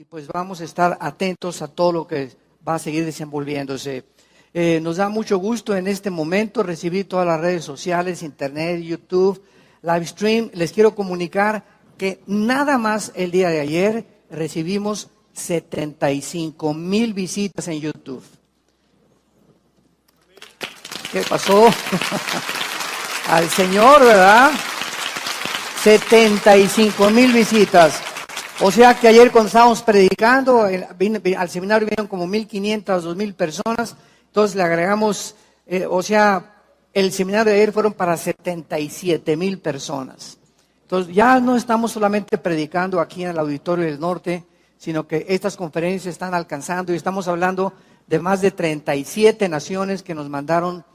y pues vamos a estar atentos a todo lo que va a seguir desenvolviéndose. Nos da mucho gusto en este momento recibir todas las redes sociales, internet, YouTube, live stream. Les quiero comunicar que nada más el día de ayer recibimos 75,000 visitas en YouTube. ¿Qué pasó? Al Señor, ¿verdad? 75,000 visitas. O sea que ayer cuando estábamos predicando, al seminario vinieron como 1,500, 2,000 personas. Entonces le agregamos, el seminario de ayer fueron para 77,000 personas. Entonces ya no estamos solamente predicando aquí en el Auditorio del Norte, sino que estas conferencias están alcanzando y estamos hablando de más de 37 naciones que nos mandaron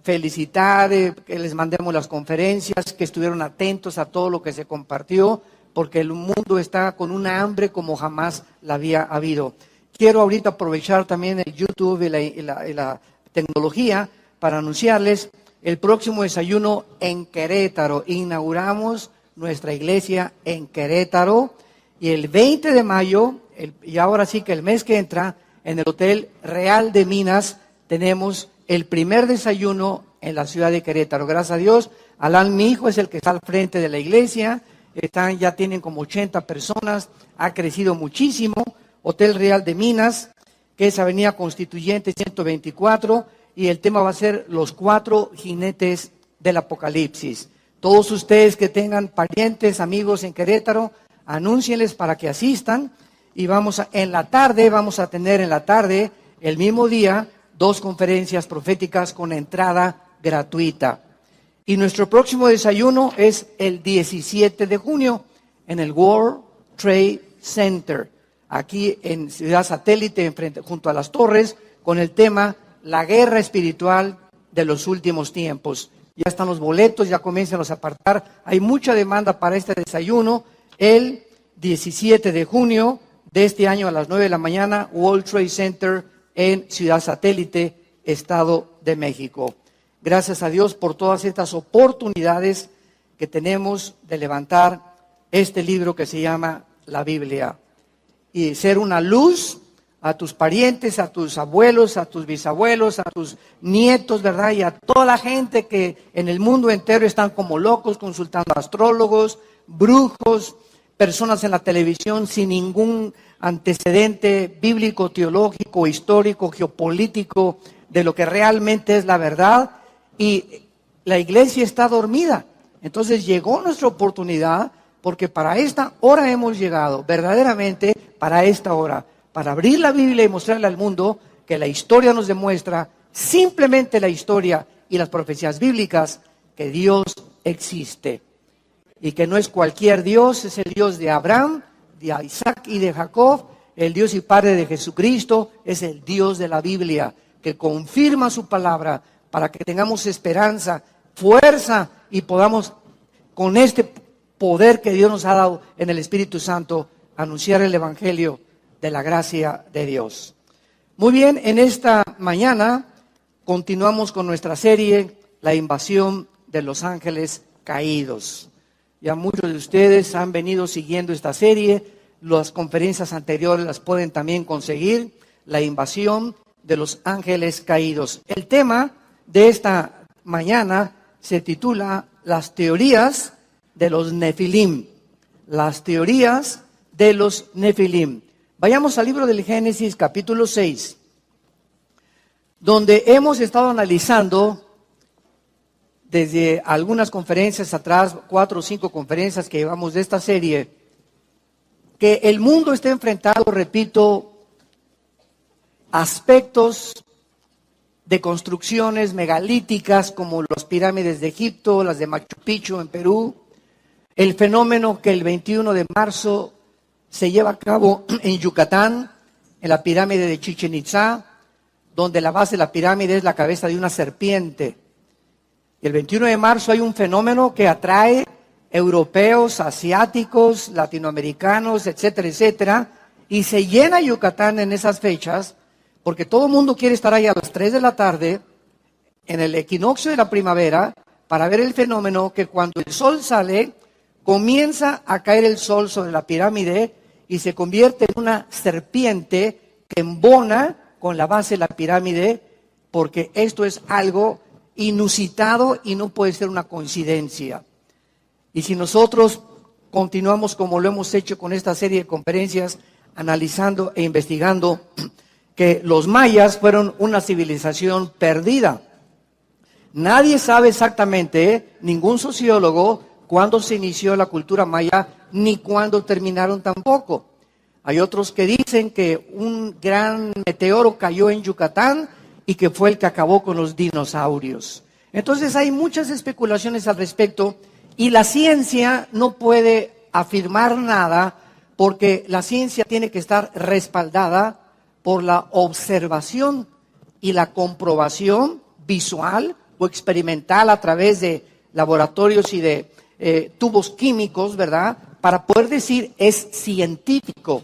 felicitar, que les mandemos las conferencias, que estuvieron atentos a todo lo que se compartió, porque el mundo está con una hambre como jamás la había habido. Quiero ahorita aprovechar también el YouTube y la tecnología para anunciarles el próximo desayuno en Querétaro. Inauguramos nuestra iglesia en Querétaro y el 20 de mayo, y ahora sí que el mes que entra, en el Hotel Real de Minas tenemos el primer desayuno en la ciudad de Querétaro. Gracias a Dios, Alan, mi hijo, es el que está al frente de la iglesia. Ya tienen como 80 personas, ha crecido muchísimo. Hotel Real de Minas, que es Avenida Constituyente 124, y el tema va a ser los 4 jinetes del Apocalipsis. Todos ustedes que tengan parientes, amigos en Querétaro, anúncienles para que asistan, y vamos a tener en la tarde, el mismo día, 2 conferencias proféticas con entrada gratuita. Y nuestro próximo desayuno es el 17 de junio en el World Trade Center, aquí en Ciudad Satélite, junto a las torres, con el tema La guerra espiritual de los últimos tiempos. Ya están los boletos, ya comienzan a apartar. Hay mucha demanda para este desayuno. El 17 de junio de este año a las 9 de la mañana, World Trade Center en Ciudad Satélite, Estado de México. Gracias a Dios por todas estas oportunidades que tenemos de levantar este libro que se llama la Biblia y ser una luz a tus parientes, a tus abuelos, a tus bisabuelos, a tus nietos, ¿verdad? Y a toda la gente que en el mundo entero están como locos consultando astrólogos, brujos, personas en la televisión sin ningún antecedente bíblico, teológico, histórico, geopolítico de lo que realmente es la verdad. Y la iglesia está dormida. Entonces llegó nuestra oportunidad, porque para esta hora hemos llegado, verdaderamente para esta hora, para abrir la Biblia y mostrarle al mundo que la historia nos demuestra, simplemente la historia y las profecías bíblicas, que Dios existe. Y que no es cualquier Dios, es el Dios de Abraham, de Isaac y de Jacob, el Dios y Padre de Jesucristo, es el Dios de la Biblia, que confirma su palabra, para que tengamos esperanza, fuerza y podamos, con este poder que Dios nos ha dado en el Espíritu Santo, anunciar el Evangelio de la gracia de Dios. Muy bien, en esta mañana continuamos con nuestra serie, La invasión de los ángeles caídos. Ya muchos de ustedes han venido siguiendo esta serie, las conferencias anteriores las pueden también conseguir, La invasión de los ángeles caídos. El tema de esta mañana se titula Las teorías de los Nefilim. Las teorías de los Nefilim. Vayamos al libro del Génesis, capítulo 6, donde hemos estado analizando desde algunas conferencias atrás, 4 o 5 conferencias que llevamos de esta serie, que el mundo está enfrentado, repito, aspectos de construcciones megalíticas como las pirámides de Egipto, las de Machu Picchu en Perú, el fenómeno que el 21 de marzo se lleva a cabo en Yucatán, en la pirámide de Chichén Itzá, donde la base de la pirámide es la cabeza de una serpiente. Y el 21 de marzo hay un fenómeno que atrae europeos, asiáticos, latinoamericanos, etcétera, etcétera, y se llena Yucatán en esas fechas, porque todo el mundo quiere estar ahí a las 3 de la tarde, en el equinoccio de la primavera, para ver el fenómeno que cuando el sol sale, comienza a caer el sol sobre la pirámide y se convierte en una serpiente que embona con la base de la pirámide, porque esto es algo inusitado y no puede ser una coincidencia. Y si nosotros continuamos como lo hemos hecho con esta serie de conferencias, analizando e investigando que los mayas fueron una civilización perdida. Nadie sabe exactamente, ningún sociólogo, cuándo se inició la cultura maya, ni cuándo terminaron tampoco. Hay otros que dicen que un gran meteoro cayó en Yucatán y que fue el que acabó con los dinosaurios. Entonces hay muchas especulaciones al respecto y la ciencia no puede afirmar nada porque la ciencia tiene que estar respaldada por la observación y la comprobación visual o experimental a través de laboratorios y de tubos químicos, ¿verdad? Para poder decir es científico.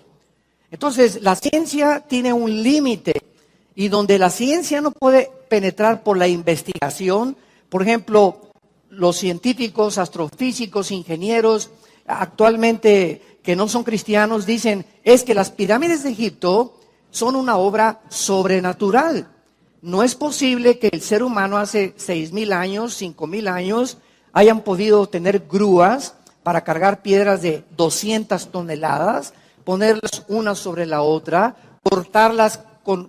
Entonces, la ciencia tiene un límite y donde la ciencia no puede penetrar por la investigación, por ejemplo, los científicos, astrofísicos, ingenieros, actualmente que no son cristianos, dicen es que las pirámides de Egipto son una obra sobrenatural. No es posible que el ser humano hace 6,000 años, 5,000 años, hayan podido tener grúas para cargar piedras de 200 toneladas, ponerlas una sobre la otra, cortarlas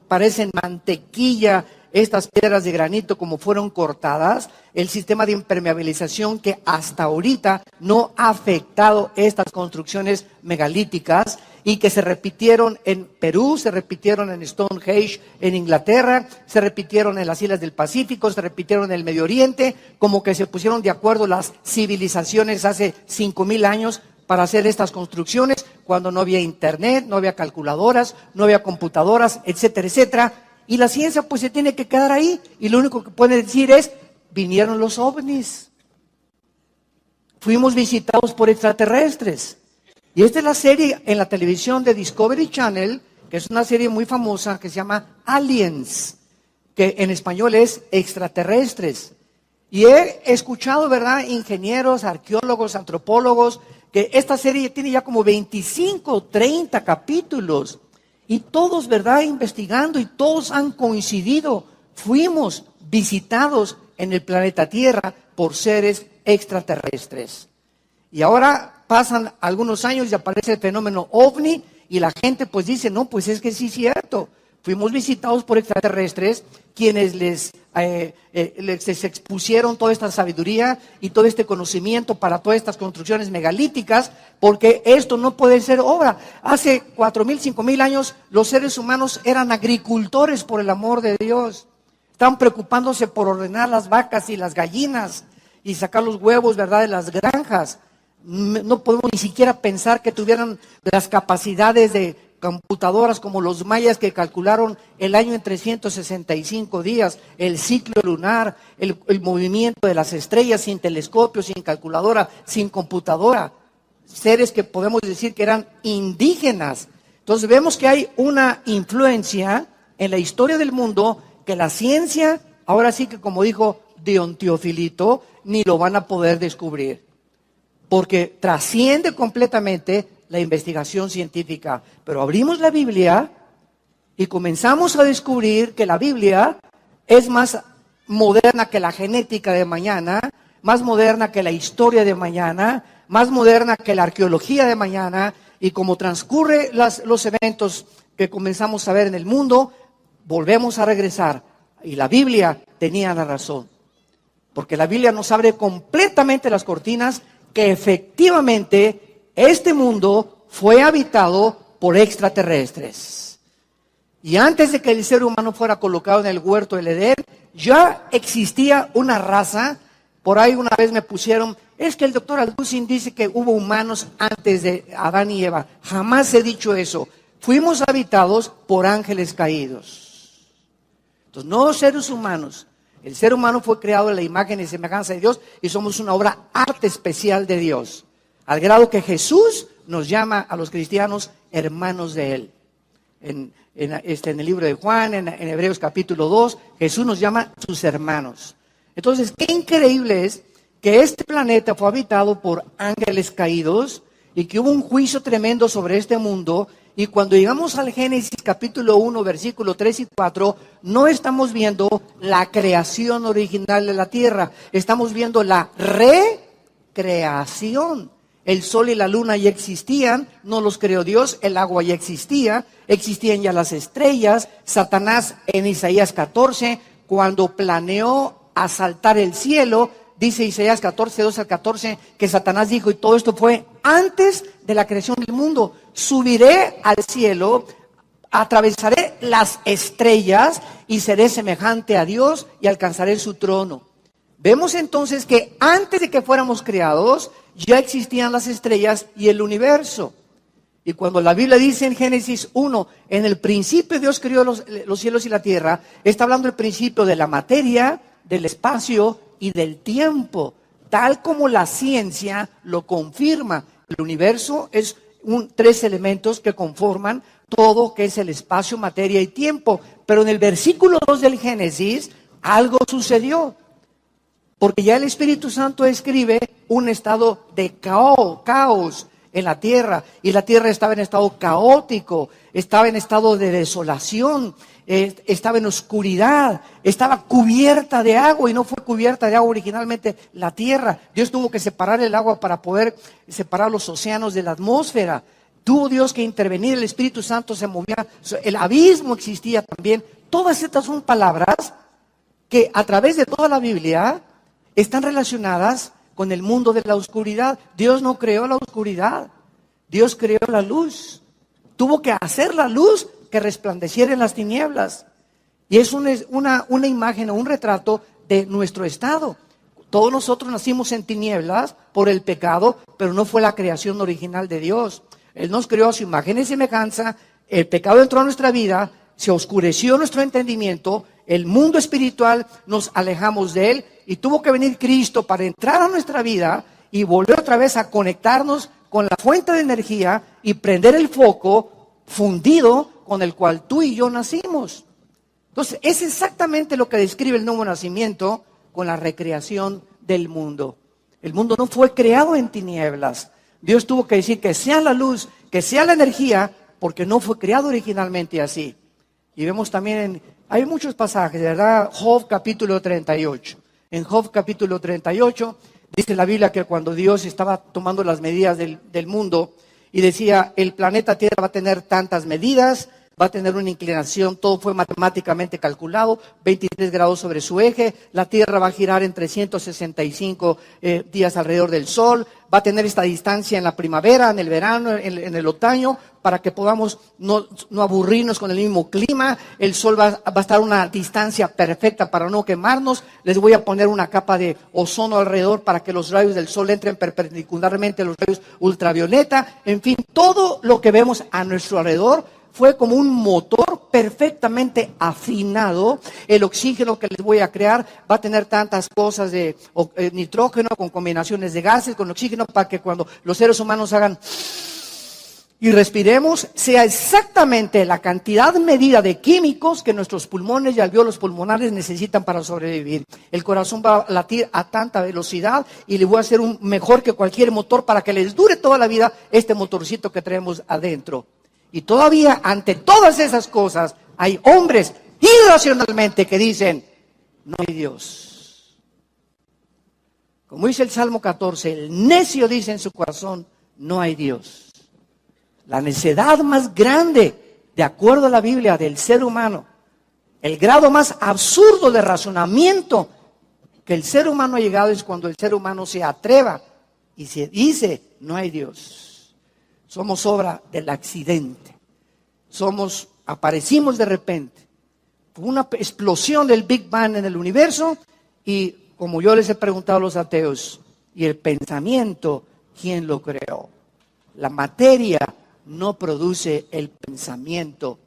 parecen mantequilla, estas piedras de granito como fueron cortadas, el sistema de impermeabilización que hasta ahorita no ha afectado estas construcciones megalíticas y que se repitieron en Perú, se repitieron en Stonehenge en Inglaterra, se repitieron en las islas del Pacífico, se repitieron en el Medio Oriente, como que se pusieron de acuerdo las civilizaciones hace 5,000 años para hacer estas construcciones, cuando no había internet, no había calculadoras, no había computadoras, etcétera, etcétera. Y la ciencia pues se tiene que quedar ahí y lo único que puede decir es, vinieron los ovnis. Fuimos visitados por extraterrestres. Y esta es la serie en la televisión de Discovery Channel, que es una serie muy famosa que se llama Aliens, que en español es extraterrestres. Y he escuchado, ¿verdad?, ingenieros, arqueólogos, antropólogos, que esta serie tiene ya como 25, 30 capítulos. Y todos, ¿verdad?, investigando y todos han coincidido. Fuimos visitados en el planeta Tierra por seres extraterrestres. Y ahora pasan algunos años y aparece el fenómeno OVNI y la gente pues dice, no, pues es que sí es cierto. Fuimos visitados por extraterrestres quienes les expusieron toda esta sabiduría y todo este conocimiento para todas estas construcciones megalíticas, porque esto no puede ser obra. Hace 4,000, 5,000 años los seres humanos eran agricultores, por el amor de Dios. Estaban preocupándose por ordenar las vacas y las gallinas y sacar los huevos, ¿verdad?, de las granjas. No podemos ni siquiera pensar que tuvieran las capacidades de computadoras como los mayas que calcularon el año en 365 días, el ciclo lunar, el movimiento de las estrellas sin telescopio, sin calculadora, sin computadora. Seres que podemos decir que eran indígenas. Entonces vemos que hay una influencia en la historia del mundo que la ciencia, ahora sí que como dijo Dion Teofilito, ni lo van a poder descubrir. Porque trasciende completamente la investigación científica. Pero abrimos la Biblia y comenzamos a descubrir que la Biblia es más moderna que la genética de mañana, más moderna que la historia de mañana, más moderna que la arqueología de mañana. Y como transcurre los eventos que comenzamos a ver en el mundo, volvemos a regresar. Y la Biblia tenía la razón. Porque la Biblia nos abre completamente las cortinas que efectivamente este mundo fue habitado por extraterrestres. Y antes de que el ser humano fuera colocado en el huerto del Edén, ya existía una raza. Por ahí una vez me pusieron, es que el doctor Alducin dice que hubo humanos antes de Adán y Eva. Jamás he dicho eso. Fuimos habitados por ángeles caídos. Entonces, no seres humanos. El ser humano fue creado en la imagen y semejanza de Dios y somos una obra arte especial de Dios. Al grado que Jesús nos llama a los cristianos hermanos de Él. En el libro de Juan, en Hebreos capítulo 2, Jesús nos llama sus hermanos. Entonces, qué increíble es que este planeta fue habitado por ángeles caídos y que hubo un juicio tremendo sobre este mundo. Y cuando llegamos al Génesis capítulo 1, versículo 3 y 4, no estamos viendo la creación original de la tierra, estamos viendo la recreación. El sol y la luna ya existían, no los creó Dios, el agua ya existía, existían ya las estrellas. Satanás en Isaías 14, cuando planeó asaltar el cielo, dice Isaías 14, 2 al 14, que Satanás dijo, y todo esto fue antes de la creación del mundo: subiré al cielo, atravesaré las estrellas y seré semejante a Dios y alcanzaré su trono. Vemos entonces que antes de que fuéramos creados, ya existían las estrellas y el universo. Y cuando la Biblia dice en Génesis 1, en el principio Dios creó los cielos y la tierra, está hablando del principio de la materia, del espacio y del tiempo, tal como la ciencia lo confirma. El universo es tres elementos que conforman todo, que es el espacio, materia y tiempo. Pero en el versículo 2 del Génesis, algo sucedió. Porque ya el Espíritu Santo escribe un estado de caos en la tierra. Y la tierra estaba en estado caótico, estaba en estado de desolación, estaba en oscuridad, estaba cubierta de agua, y no fue cubierta de agua originalmente la tierra. Dios tuvo que separar el agua para poder separar los océanos de la atmósfera. Tuvo Dios que intervenir, el Espíritu Santo se movía, el abismo existía también. Todas estas son palabras que a través de toda la Biblia están relacionadas con el mundo de la oscuridad. Dios no creó la oscuridad, Dios creó la luz. Tuvo que hacer la luz que resplandeciera en las tinieblas. Y es una imagen o un retrato de nuestro estado. Todos nosotros nacimos en tinieblas por el pecado, pero no fue la creación original de Dios. Él nos creó a su imagen y semejanza. El pecado entró a nuestra vida, se oscureció nuestro entendimiento, el mundo espiritual, nos alejamos de él, y tuvo que venir Cristo para entrar a nuestra vida y volver otra vez a conectarnos con la fuente de energía y prender el foco fundido con el cual tú y yo nacimos. Entonces, es exactamente lo que describe el nuevo nacimiento con la recreación del mundo. El mundo no fue creado en tinieblas. Dios tuvo que decir que sea la luz, que sea la energía, porque no fue creado originalmente así. Y vemos también, hay muchos pasajes, ¿verdad? Job capítulo 38. En Job capítulo 38 dice la Biblia que cuando Dios estaba tomando las medidas del mundo y decía, el planeta Tierra va a tener tantas medidas, va a tener una inclinación, todo fue matemáticamente calculado, 23 grados sobre su eje, la Tierra va a girar en 365 días alrededor del Sol, va a tener esta distancia en la primavera, en el verano, en el otoño, para que podamos no aburrirnos con el mismo clima. El Sol va a estar a una distancia perfecta para no quemarnos. Les voy a poner una capa de ozono alrededor para que los rayos del Sol entren perpendicularmente a los rayos ultravioleta. En fin, todo lo que vemos a nuestro alrededor fue como un motor perfectamente afinado. El oxígeno que les voy a crear va a tener tantas cosas de nitrógeno con combinaciones de gases, con oxígeno, para que cuando los seres humanos hagan y respiremos, sea exactamente la cantidad medida de químicos que nuestros pulmones y alvéolos pulmonares necesitan para sobrevivir. El corazón va a latir a tanta velocidad y le voy a hacer un mejor que cualquier motor para que les dure toda la vida este motorcito que traemos adentro. Y todavía ante todas esas cosas hay hombres irracionalmente que dicen, no hay Dios. Como dice el Salmo 14, el necio dice en su corazón, no hay Dios. La necedad más grande, de acuerdo a la Biblia, del ser humano, el grado más absurdo de razonamiento que el ser humano ha llegado es cuando el ser humano se atreva y se dice, no hay Dios. Somos obra del accidente. Aparecimos de repente. Fue una explosión del Big Bang en el universo y, como yo les he preguntado a los ateos, ¿y el pensamiento quién lo creó? La materia no produce el pensamiento.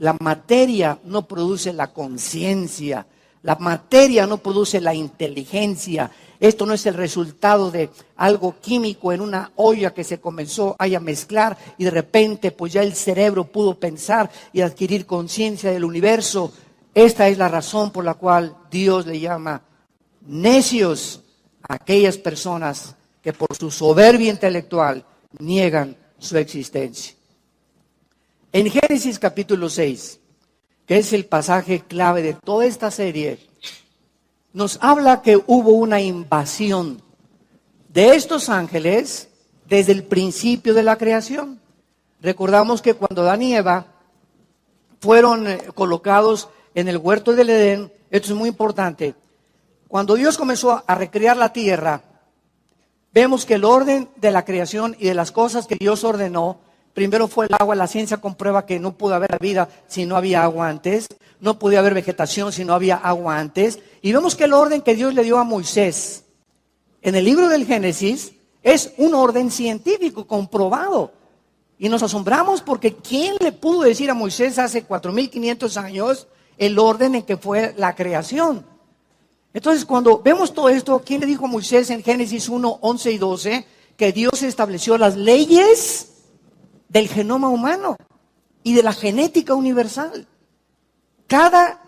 La materia no produce la conciencia. La materia no produce la inteligencia. Esto no es el resultado de algo químico en una olla que se comenzó a mezclar y de repente pues ya el cerebro pudo pensar y adquirir conciencia del universo. Esta es la razón por la cual Dios le llama necios a aquellas personas que por su soberbia intelectual niegan su existencia. En Génesis capítulo 6, que es el pasaje clave de toda esta serie, nos habla que hubo una invasión de estos ángeles desde el principio de la creación. Recordamos que cuando Adán y Eva fueron colocados en el huerto del Edén, esto es muy importante, cuando Dios comenzó a recrear la tierra, vemos que el orden de la creación y de las cosas que Dios ordenó, primero fue el agua. La ciencia comprueba que no pudo haber vida si no había agua antes, no podía haber vegetación si no había agua antes, y vemos que el orden que Dios le dio a Moisés en el libro del Génesis es un orden científico comprobado. Y nos asombramos porque ¿quién le pudo decir a Moisés hace 4,500 años el orden en que fue la creación? Entonces, cuando vemos todo esto, ¿quién le dijo a Moisés en Génesis 1, 11 y 12 que Dios estableció las leyes del genoma humano y de la genética universal? Cada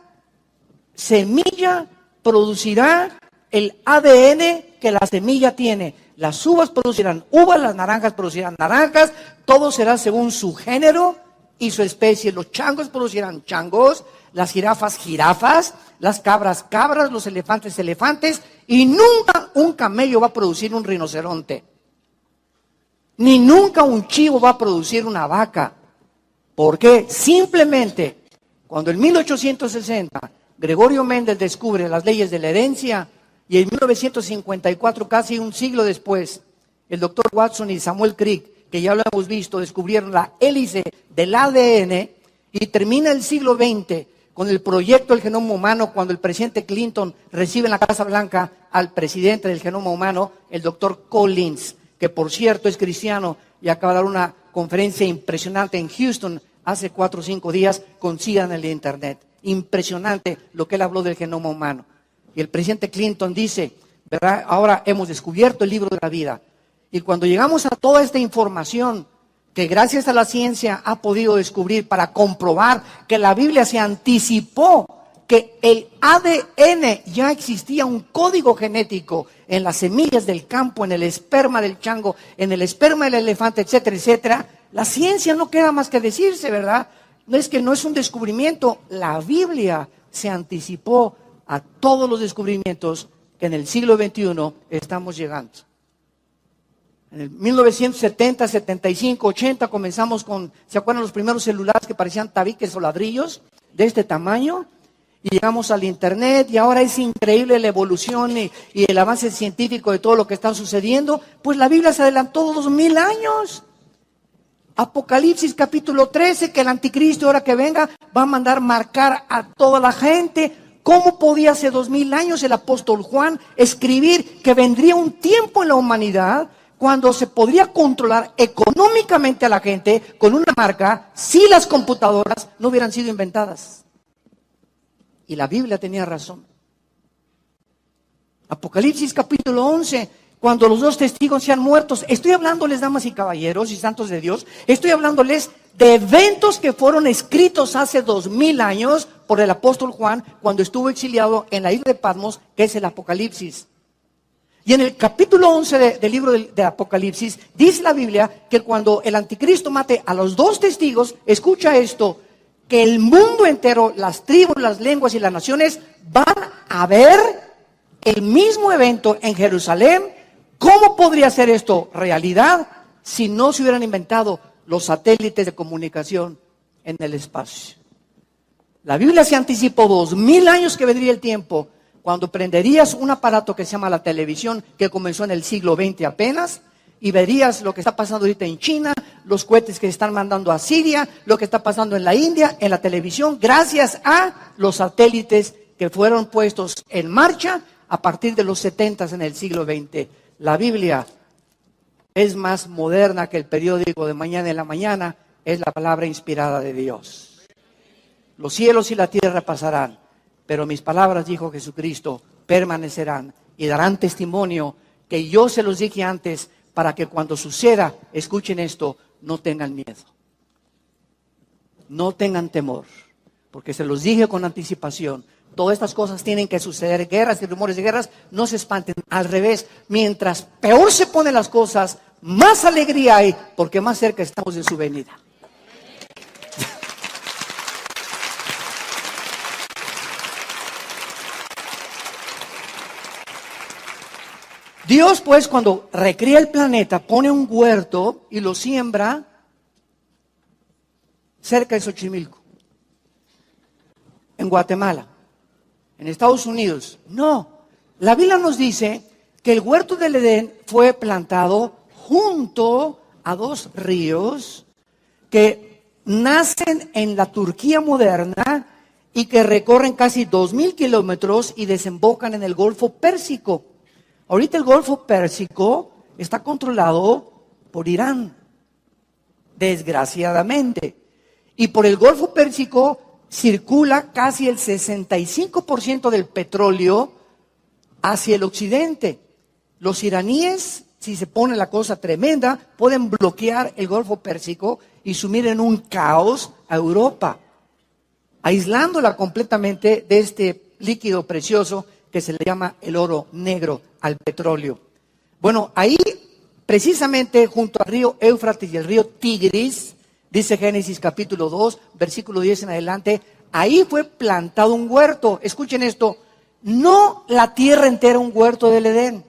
semilla producirá el ADN que la semilla tiene. Las uvas producirán uvas, las naranjas producirán naranjas, todo será según su género y su especie. Los changos producirán changos, las jirafas jirafas, las cabras cabras, los elefantes elefantes, y nunca un camello va a producir un rinoceronte, ni nunca un chivo va a producir una vaca. ¿Por qué? Simplemente cuando en 1860 Gregorio Mendel descubre las leyes de la herencia, y en 1954, casi un siglo después, el doctor Watson y Samuel Crick, que ya lo hemos visto, descubrieron la hélice del ADN, y termina el siglo XX con el proyecto del genoma humano, cuando el presidente Clinton recibe en la Casa Blanca al presidente del genoma humano, el doctor Collins, que por cierto es cristiano y acaba de dar una conferencia impresionante en Houston hace 4 o 5 días. Consigan en el internet. Impresionante lo que él habló del genoma humano. Y el presidente Clinton dice, ¿verdad? Ahora hemos descubierto el libro de la vida. Y cuando llegamos a toda esta información que gracias a la ciencia ha podido descubrir para comprobar que la Biblia se anticipó, que el ADN ya existía, un código genético en las semillas del campo, en el esperma del chango, en el esperma del elefante, etcétera, etcétera. La ciencia no queda más que decirse, ¿verdad? No es que no es un descubrimiento, la Biblia se anticipó a todos los descubrimientos que en el siglo XXI estamos llegando. En el 1970, 75, 80 comenzamos con, ¿se acuerdan los primeros celulares que parecían tabiques o ladrillos de este tamaño? Y llegamos al internet, y ahora es increíble la evolución y el avance científico de todo lo que está sucediendo. Pues la Biblia se adelantó 2000 años. Apocalipsis capítulo 13, que el anticristo ahora que venga va a mandar marcar a toda la gente. ¿Cómo podía hace 2000 años el apóstol Juan escribir que vendría un tiempo en la humanidad cuando se podría controlar económicamente a la gente con una marca si las computadoras no hubieran sido inventadas? Y la Biblia tenía razón. Apocalipsis capítulo 11, cuando los 2 testigos sean muertos. Estoy hablándoles, damas y caballeros y santos de Dios, estoy hablándoles de eventos que fueron escritos hace 2000 años por el apóstol Juan cuando estuvo exiliado en la isla de Patmos, que es el Apocalipsis. Y en el capítulo 11 del libro de Apocalipsis, dice la Biblia que cuando el anticristo mate a los 2 testigos, escucha esto, que el mundo entero, las tribus, las lenguas y las naciones van a ver el mismo evento en Jerusalén. ¿Cómo podría ser esto realidad si no se hubieran inventado los satélites de comunicación en el espacio? La Biblia se anticipó 2000 años que vendría el tiempo cuando prenderías un aparato que se llama la televisión, que comenzó en el siglo XX apenas, y verías lo que está pasando ahorita en China, los cohetes que se están mandando a Siria, lo que está pasando en la India, en la televisión, gracias a los satélites que fueron puestos en marcha a partir de los 70 en el siglo XX. La Biblia es más moderna que el periódico de mañana en la mañana, es la palabra inspirada de Dios. Los cielos y la tierra pasarán, pero mis palabras, dijo Jesucristo, permanecerán y darán testimonio que yo se los dije antes, para que cuando suceda, escuchen esto, no tengan miedo. No tengan temor, porque se los dije con anticipación. Todas estas cosas tienen que suceder, guerras y rumores de guerras, no se espanten. Al revés, mientras peor se ponen las cosas, más alegría hay, porque más cerca estamos de su venida. Dios, pues, cuando recrea el planeta, pone un huerto y lo siembra cerca de Xochimilco, en Guatemala, en Estados Unidos. No, la Biblia nos dice que el huerto del Edén fue plantado junto a dos ríos que nacen en la Turquía moderna y que recorren casi 2,000 kilómetros y desembocan en el Golfo Pérsico. Ahorita el Golfo Pérsico está controlado por Irán, desgraciadamente. Y por el Golfo Pérsico circula casi el 65% del petróleo hacia el occidente. Los iraníes, si se pone la cosa tremenda, pueden bloquear el Golfo Pérsico y sumir en un caos a Europa, aislándola completamente de este líquido precioso que se le llama el oro negro, al petróleo. Bueno, ahí precisamente junto al río Éufrates y el río Tigris, dice Génesis capítulo 2, versículo 10 en adelante, ahí fue plantado un huerto. Escuchen esto, no la tierra entera un huerto del Edén.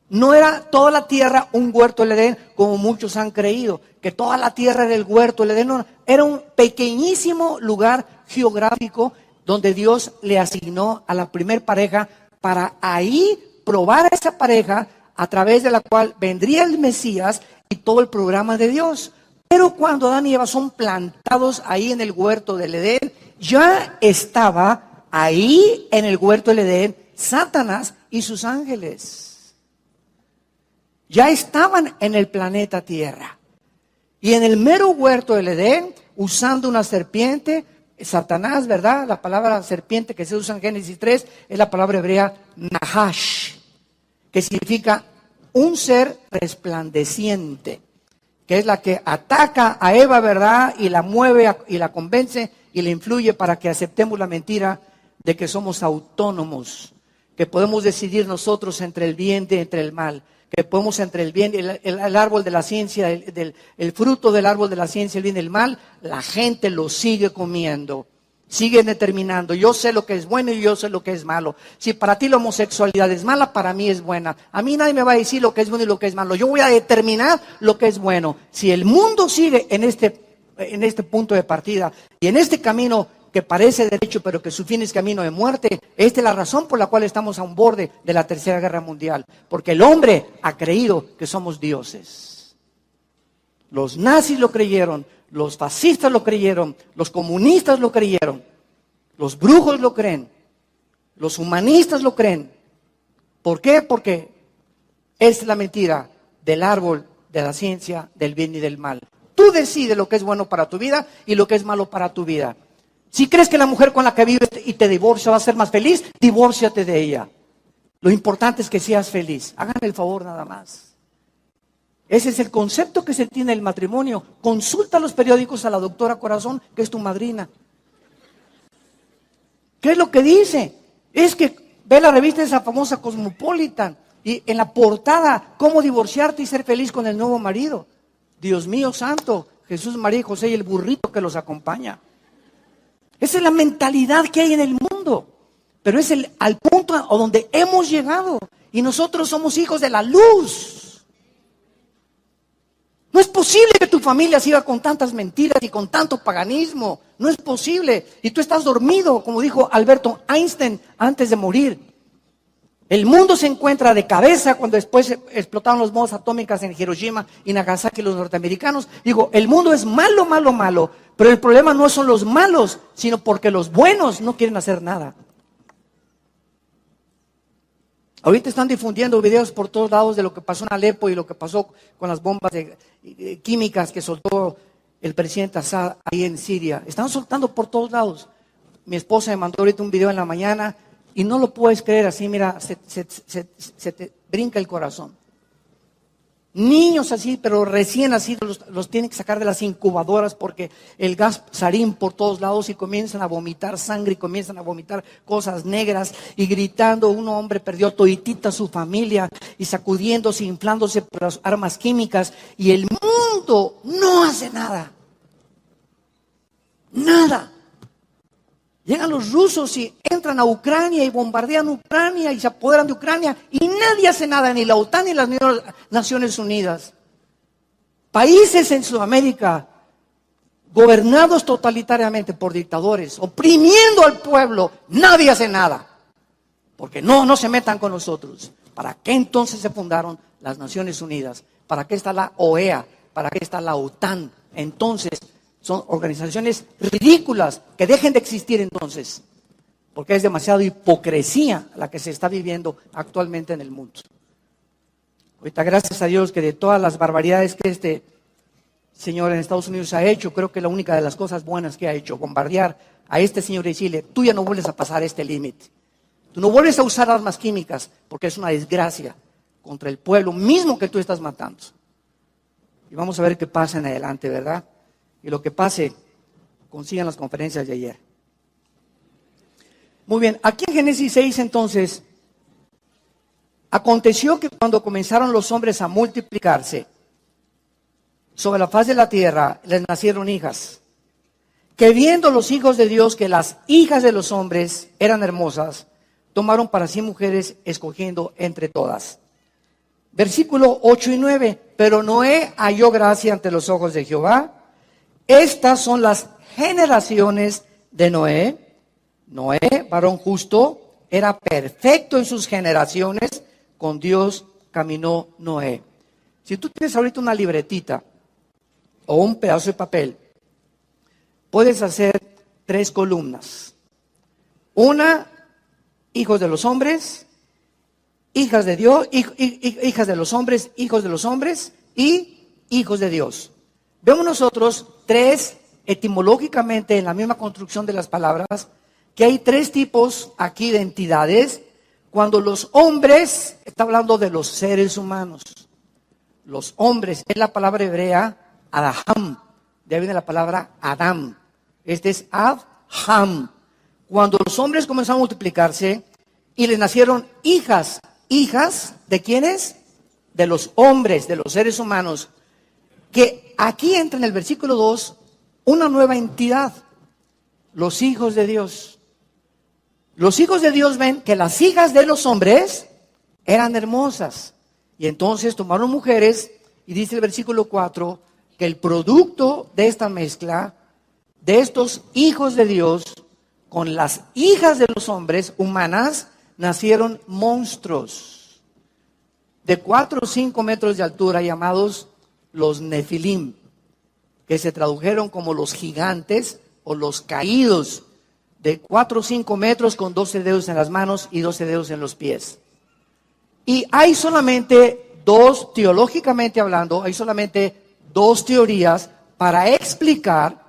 No era toda la tierra un huerto del Edén, como muchos han creído, que toda la tierra era el huerto del Edén. No, era un pequeñísimo lugar geográfico donde Dios le asignó a la primer pareja para ahí probar a esa pareja a través de la cual vendría el Mesías y todo el programa de Dios. Pero cuando Adán y Eva son plantados ahí en el huerto del Edén, ya estaba ahí en el huerto del Edén Satanás y sus ángeles. Ya estaban en el planeta Tierra. Y en el mero huerto del Edén, usando una serpiente, Satanás, ¿verdad? La palabra serpiente que se usa en Génesis 3 es la palabra hebrea Nahash, que significa un ser resplandeciente, que es la que ataca a Eva, ¿verdad? Y la mueve y la convence y le influye para que aceptemos la mentira de que somos autónomos, que podemos decidir nosotros entre el bien y entre el mal, que podemos entre el bien, el árbol de la ciencia, el fruto del árbol de la ciencia, el bien y el mal, la gente lo sigue comiendo, sigue determinando, yo sé lo que es bueno y yo sé lo que es malo. Si para ti la homosexualidad es mala, para mí es buena. A mí nadie me va a decir lo que es bueno y lo que es malo, yo voy a determinar lo que es bueno. Si el mundo sigue en este punto de partida y en este camino que parece derecho, pero que su fin es camino de muerte, esta es la razón por la cual estamos a un borde de la Tercera Guerra Mundial, porque el hombre ha creído que somos dioses. Los nazis lo creyeron, los fascistas lo creyeron, los comunistas lo creyeron, los brujos lo creen, los humanistas lo creen. ¿Por qué? Porque es la mentira del árbol de la ciencia del bien y del mal. Tú decides lo que es bueno para tu vida y lo que es malo para tu vida. Si crees que la mujer con la que vives y te divorcia va a ser más feliz, divórciate de ella. Lo importante es que seas feliz. Háganme el favor nada más. Ese es el concepto que se tiene del matrimonio. Consulta los periódicos a la doctora Corazón, que es tu madrina. ¿Qué es lo que dice? Es que ve la revista esa famosa Cosmopolitan y en la portada, cómo divorciarte y ser feliz con el nuevo marido. Dios mío santo, Jesús, María y José y el burrito que los acompaña. Esa es la mentalidad que hay en el mundo, pero es al punto a donde hemos llegado y nosotros somos hijos de la luz. No es posible que tu familia siga con tantas mentiras y con tanto paganismo, no es posible. Y tú estás dormido, como dijo Alberto Einstein antes de morir. El mundo se encuentra de cabeza cuando después explotaron las bombas atómicas en Hiroshima y Nagasaki los norteamericanos. Digo, el mundo es malo, malo, malo, pero el problema no son los malos, sino porque los buenos no quieren hacer nada. Ahorita están difundiendo videos por todos lados de lo que pasó en Alepo y lo que pasó con las bombas químicas que soltó el presidente Assad ahí en Siria. Están soltando por todos lados. Mi esposa me mandó ahorita un video en la mañana y no lo puedes creer así, mira, se te brinca el corazón. Niños así, pero recién nacidos, los tienen que sacar de las incubadoras porque el gas sarín por todos lados y comienzan a vomitar sangre y comienzan a vomitar cosas negras y gritando. Un hombre perdió toditita su familia y sacudiéndose, inflándose por las armas químicas, y el mundo no hace nada. Nada. Llegan los rusos y entran a Ucrania y bombardean Ucrania y se apoderan de Ucrania y nadie hace nada, ni la OTAN ni las Naciones Unidas. Países en Sudamérica gobernados totalitariamente por dictadores, oprimiendo al pueblo, nadie hace nada. Porque no se metan con nosotros. ¿Para qué entonces se fundaron las Naciones Unidas? ¿Para qué está la OEA? ¿Para qué está la OTAN? Entonces, son organizaciones ridículas, que dejen de existir entonces, porque es demasiada hipocresía la que se está viviendo actualmente en el mundo. Ahorita, gracias a Dios, que de todas las barbaridades que este señor en Estados Unidos ha hecho, creo que la única de las cosas buenas que ha hecho, bombardear a este señor y decirle: tú ya no vuelves a pasar este límite, tú no vuelves a usar armas químicas, porque es una desgracia contra el pueblo mismo que tú estás matando. Y vamos a ver qué pasa en adelante, ¿verdad? Y lo que pase, consigan las conferencias de ayer. Muy bien, aquí en Génesis 6 entonces, aconteció que cuando comenzaron los hombres a multiplicarse sobre la faz de la tierra, les nacieron hijas, que viendo los hijos de Dios que las hijas de los hombres eran hermosas, tomaron para sí mujeres, escogiendo entre todas. Versículo 8 y 9, pero Noé halló gracia ante los ojos de Jehová. Estas son las generaciones de Noé. Noé, varón justo, era perfecto en sus generaciones. Con Dios caminó Noé. Si tú tienes ahorita una libretita o un pedazo de papel, puedes hacer 3 columnas. Una, hijos de los hombres, hijas de Dios, hijas de los hombres, hijos de los hombres y hijos de Dios. Vemos nosotros 3, etimológicamente en la misma construcción de las palabras, que hay 3 tipos aquí de entidades. Cuando los hombres, está hablando de los seres humanos. Los hombres, es la palabra hebrea Adaham, de ahí viene la palabra Adam. Este es Adham. Cuando los hombres comenzaron a multiplicarse y les nacieron hijas. ¿Hijas de quiénes? De los hombres, de los seres humanos. Que aquí entra en el versículo 2 una nueva entidad, los hijos de Dios. Los hijos de Dios ven que las hijas de los hombres eran hermosas, y entonces tomaron mujeres, y dice el versículo 4, que el producto de esta mezcla, de estos hijos de Dios, con las hijas de los hombres humanas, nacieron monstruos de 4 o 5 metros de altura, llamados los Nefilim, que se tradujeron como los gigantes o los caídos, de 4 o 5 metros con 12 dedos en las manos y 12 dedos en los pies. Y hay solamente 2, teológicamente hablando, hay solamente 2 teorías para explicar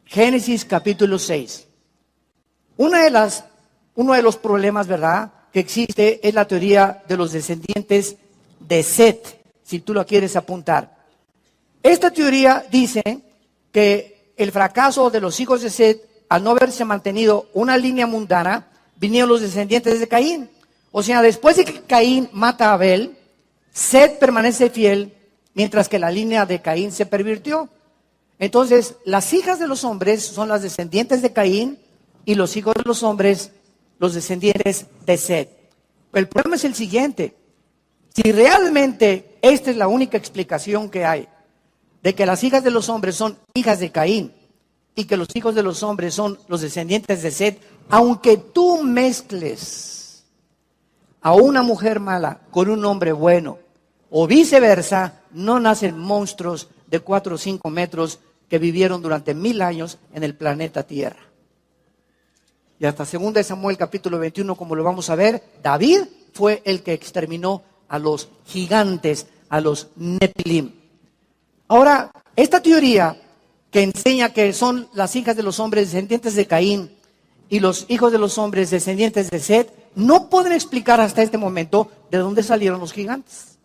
Génesis capítulo 6. Uno de los problemas, ¿verdad?, que existe es la teoría de los descendientes de Set, si tú lo quieres apuntar. Esta teoría dice que el fracaso de los hijos de Set, al no haberse mantenido una línea mundana, vinieron los descendientes de Caín. O sea, después de que Caín mata a Abel, Set permanece fiel, mientras que la línea de Caín se pervirtió. Entonces, las hijas de los hombres son las descendientes de Caín, y los hijos de los hombres, los descendientes de Set. Pero el problema es el siguiente: si realmente esta es la única explicación que hay, de que las hijas de los hombres son hijas de Caín, y que los hijos de los hombres son los descendientes de Set, aunque tú mezcles a una mujer mala con un hombre bueno, o viceversa, no nacen monstruos de 4 o 5 metros que vivieron durante 1000 años en el planeta Tierra. Y hasta 2 Samuel capítulo 21, como lo vamos a ver, David fue el que exterminó a los gigantes, a los Nefilim. Ahora, esta teoría que enseña que son las hijas de los hombres descendientes de Caín y los hijos de los hombres descendientes de Set, no pueden explicar hasta este momento de dónde salieron los gigantes.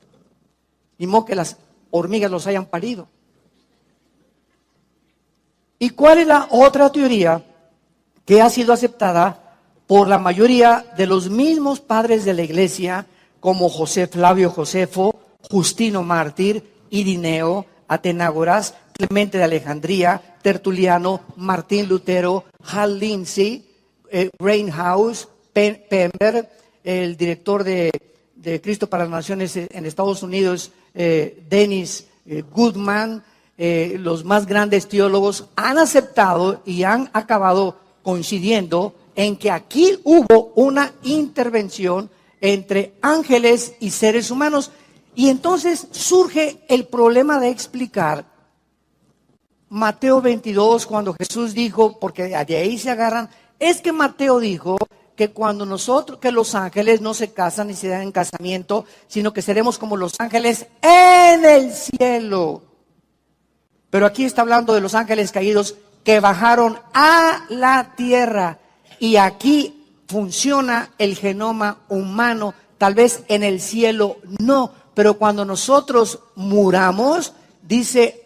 ni modo que las hormigas los hayan parido. ¿Y cuál es la otra teoría que ha sido aceptada por la mayoría de los mismos padres de la iglesia, como José Flavio Josefo, Justino Mártir, Irineo, Atenágoras, Clemente de Alejandría, Tertuliano, Martín Lutero, Hal Lindsey, Greenhouse, Pember, el director de Cristo para las Naciones en Estados Unidos, Dennis Goodman, los más grandes teólogos han aceptado y han acabado coincidiendo en que aquí hubo una intervención entre ángeles y seres humanos. Y entonces surge el problema de explicar Mateo 22, cuando Jesús dijo, porque de ahí se agarran, es que Mateo dijo que que los ángeles no se casan ni se dan en casamiento, sino que seremos como los ángeles en el cielo. Pero aquí está hablando de los ángeles caídos que bajaron a la tierra, y aquí funciona el genoma humano, tal vez en el cielo no, pero cuando nosotros muramos, dice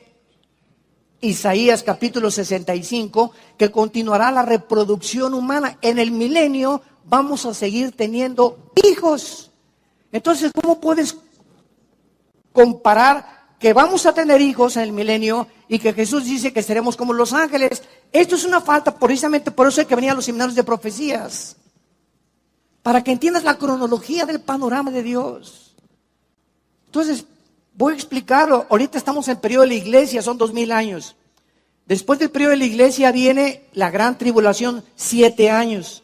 Isaías capítulo 65, que continuará la reproducción humana. En el milenio vamos a seguir teniendo hijos. Entonces, ¿cómo puedes comparar que vamos a tener hijos en el milenio y que Jesús dice que seremos como los ángeles? Esto es una falta, precisamente por eso hay que venir a los seminarios de profecías, para que entiendas la cronología del panorama de Dios. Entonces, voy a explicarlo. Ahorita estamos en el periodo de la iglesia, son 2000 años. Después del periodo de la iglesia viene la gran tribulación, 7 años.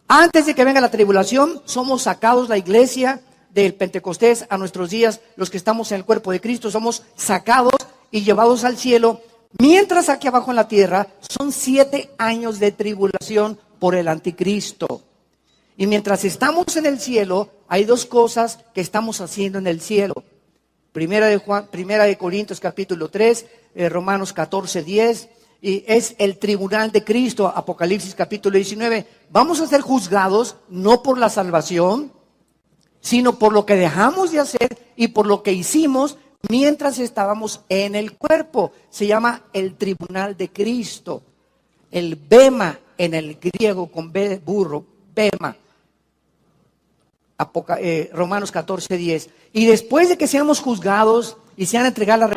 Antes de que venga la tribulación, somos sacados la iglesia del Pentecostés a nuestros días, los que estamos en el cuerpo de Cristo, somos sacados y llevados al cielo. Mientras aquí abajo en la tierra son 7 años de tribulación por el anticristo. Y mientras estamos en el cielo, hay 2 cosas que estamos haciendo en el cielo. Primera de Corintios capítulo 3, Romanos 14, 10, y es el tribunal de Cristo, Apocalipsis capítulo 19. Vamos a ser juzgados no por la salvación, sino por lo que dejamos de hacer y por lo que hicimos mientras estábamos en el cuerpo. Se llama el tribunal de Cristo. El bema en el griego con B de burro, bema. Romanos 14, 10. Y después de que seamos juzgados y sean entregados la